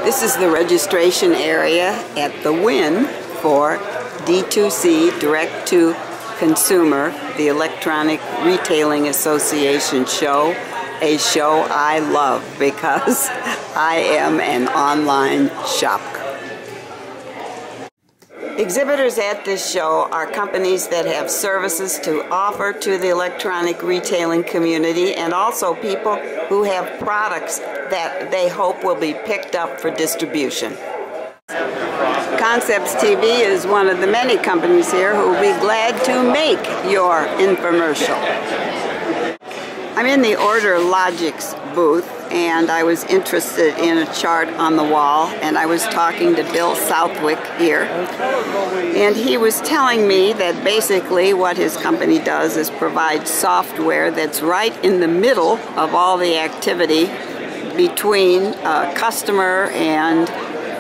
This is the registration area at the Wynn for D2C, Direct to Consumer, the Electronic Retailing Association show, a show I love because I am an online shopper. Exhibitors at this show are companies that have services to offer to the electronic retailing community, and also people who have products that they hope will be picked up for distribution. Concepts TV is one of the many companies here who will be glad to make your infomercial. I'm in the Order Logics booth, and I was interested in a chart on the wall, and I was talking to Bill Southwick here, and he was telling me that basically what his company does is provide software that's right in the middle of all the activity between customer and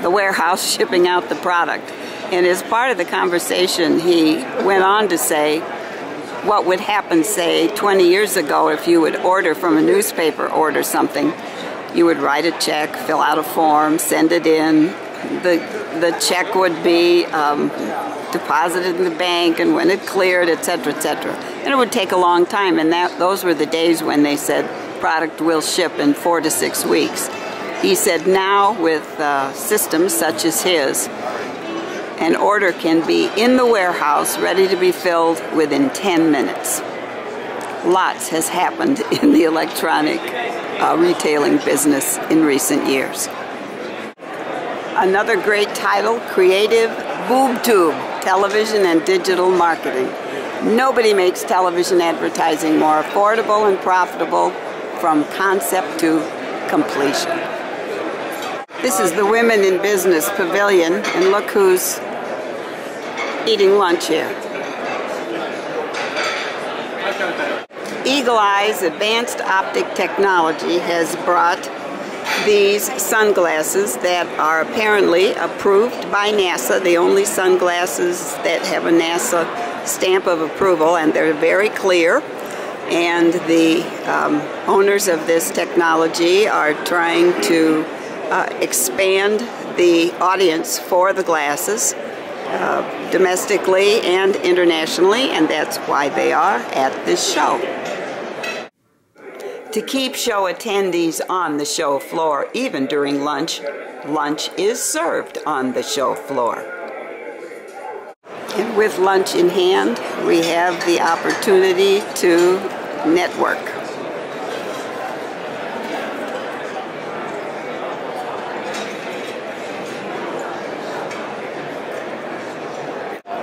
the warehouse shipping out the product. And as part of the conversation, he went on to say what would happen, say, 20 years ago if you would order from a newspaper, order something. You would write a check, fill out a form, send it in. The check would be deposited in the bank, and when it cleared, etc., etc. And it would take a long time, and those were the days when they said product will ship in 4 to 6 weeks. He said now with systems such as his, an order can be in the warehouse ready to be filled within 10 minutes. Lots has happened in the electronic retailing business in recent years. Another great title, Creative Boob Tube, Television and Digital Marketing. Nobody makes television advertising more affordable and profitable from concept to completion. This is the Women in Business Pavilion, and look who's eating lunch here. Eagle Eye's advanced optic technology has brought these sunglasses that are apparently approved by NASA, the only sunglasses that have a NASA stamp of approval, and they're very clear. And the owners of this technology are trying to expand the audience for the glasses domestically and internationally, and that's why they are at this show. To keep show attendees on the show floor, even during lunch, lunch is served on the show floor. And with lunch in hand, we have the opportunity to network.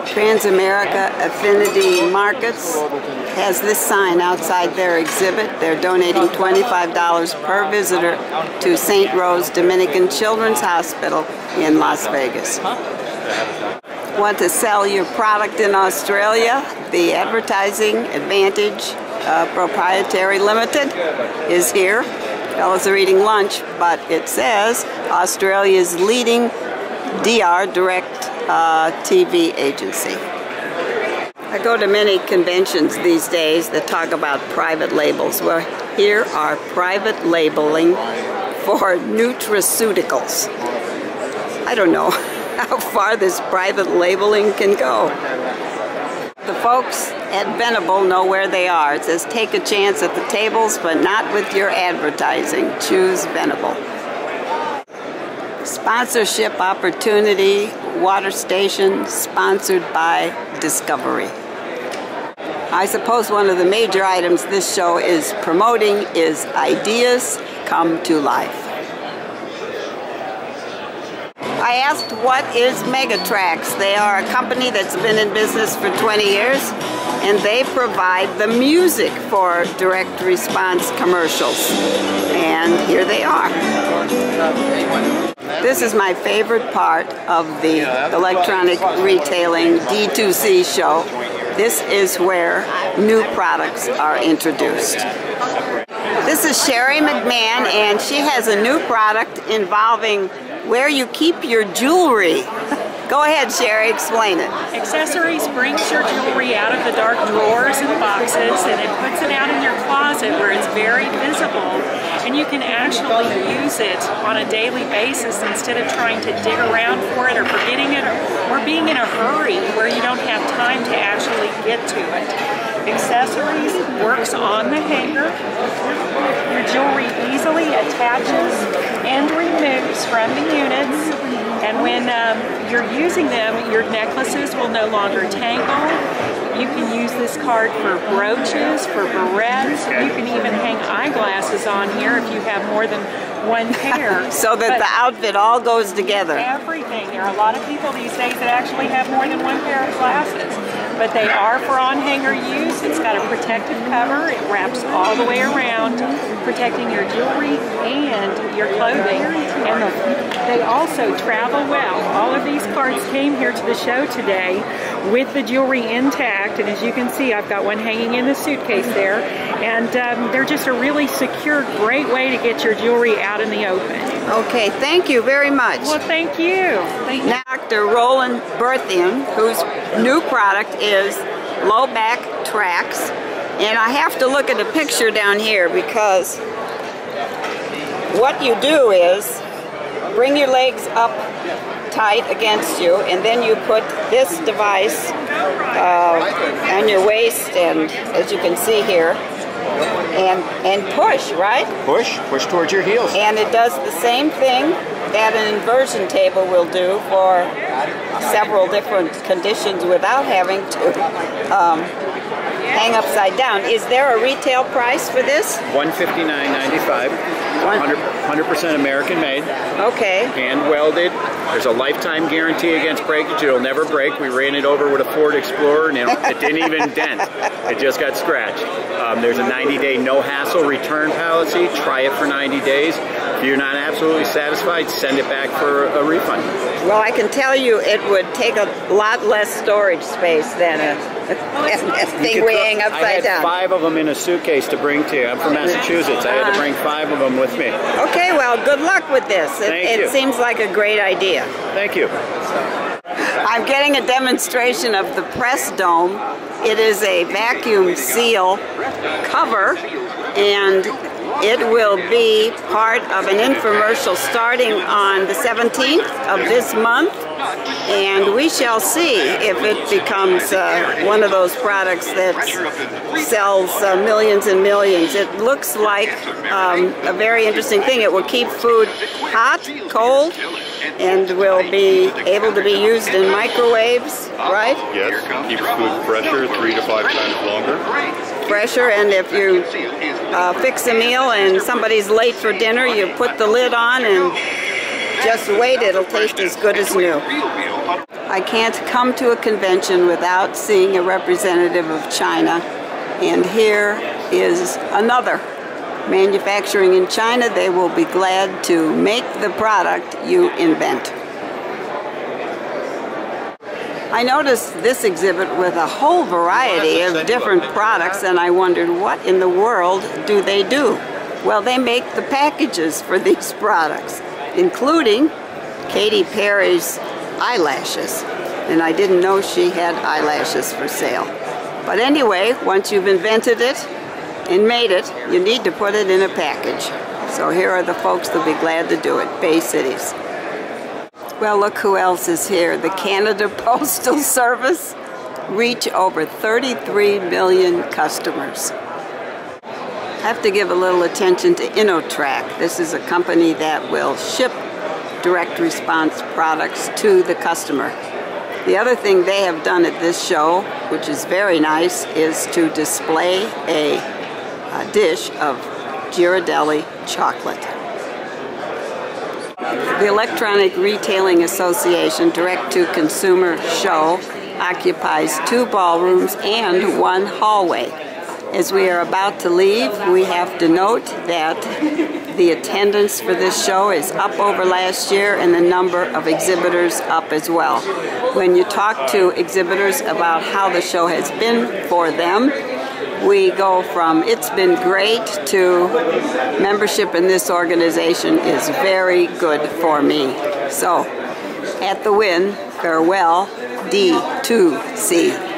Transamerica Affinity Markets has this sign outside their exhibit. They're donating $25 per visitor to St. Rose Dominican Children's Hospital in Las Vegas. Want to sell your product in Australia? The Advertising Advantage Proprietary Limited is here. Fellas are eating lunch, but it says Australia's leading DR direct TV agency. I go to many conventions these days that talk about private labels. Well, here are private labeling for nutraceuticals. I don't know how far this private labeling can go. The folks at Venable know where they are. It says take a chance at the tables, but not with your advertising. Choose Venable. Sponsorship opportunity, water station, sponsored by Discovery. I suppose one of the major items this show is promoting is ideas come to life. I asked what is Megatrax. They are a company that's been in business for 20 years, and they provide the music for direct response commercials. And here they are. This is my favorite part of the electronic retailing D2C show. This is where new products are introduced. This is Sherry McMahon, and she has a new product involving where you keep your jewelry. Go ahead, Sherry, explain it. Accessories brings your jewelry out of the dark drawers and boxes, and it puts it out in your closet where it's very visible and you can actually use it on a daily basis instead of trying to dig around for it or forgetting it or being in a hurry where you don't have time to actually get to it. Accessories works on the hanger. Your jewelry easily attaches and removes from the units, and when you're using them, your necklaces will no longer tangle. You can use this card for brooches, for barrettes. You can even hang eyeglasses on here if you have more than one pair. So that the outfit all goes together. Everything. There are a lot of people these days that actually have more than one pair of glasses. But they are for on-hanger use. It's got a protective cover. It wraps all the way around, protecting your jewelry and your clothing. And they also travel well. All of these cards came here to the show today with the jewelry intact. And as you can see, I've got one hanging in the suitcase there. And they're just a really secure, great way to get your jewelry out in the open. Okay, thank you very much. Well, thank you. Now, Dr. Roland Berthian, whose new product is low back tracks. And I have to look at the picture down here because what you do is bring your legs up tight against you, and then you put this device on your waist, and as you can see here, and push, right? Push towards your heels. And it does the same thing that an inversion table will do for several different conditions without having to hang upside down. Is there a retail price for this? $159.95. 100% American made. Okay. Hand welded. There's a lifetime guarantee against breakage. It'll never break. We ran it over with a Ford Explorer and it didn't even dent. It just got scratched. There's a 90-day no-hassle return policy. Try it for 90 days. If you're not absolutely satisfied, send it back for a refund. Well, I can tell you it would take a lot less storage space than a thing we hang upside down. I had 5 of them in a suitcase to bring to you. I'm from Massachusetts. I had to bring 5 of them with me. Okay, well, good luck with this. It seems like a great idea. Thank you. I'm getting a demonstration of the press dome. It is a vacuum seal cover, and it will be part of an infomercial starting on the 17th of this month, and we shall see if it becomes one of those products that sells millions and millions. It looks like a very interesting thing. It will keep food hot, cold, and will be able to be used in microwaves, right? Yes, keeps food fresher 3 to 5 times longer. Fresher, and if you fix a meal and somebody's late for dinner, you put the lid on and just wait, it'll taste as good as new. I can't come to a convention without seeing a representative of China, and here is another. Manufacturing in China, they will be glad to make the product you invent. I noticed this exhibit with a whole variety of different products, and I wondered, what in the world do they do? Well, they make the packages for these products, including Katy Perry's eyelashes. And I didn't know she had eyelashes for sale. But anyway, once you've invented it and made it, you need to put it in a package. So here are the folks that'll be glad to do it, Bay Cities. Well, look who else is here. The Canada Postal Service reach over 33 million customers. I have to give a little attention to InnoTrack. This is a company that will ship direct response products to the customer. The other thing they have done at this show, which is very nice, is to display a dish of Ghirardelli chocolate. The Electronic Retailing Association direct-to-consumer show occupies 2 ballrooms and 1 hallway. As we are about to leave, we have to note that the attendance for this show is up over last year, and the number of exhibitors up as well. When you talk to exhibitors about how the show has been for them, we go from "it's been great" to "membership in this organization is very good for me." So, at the Wynn, farewell, D2C.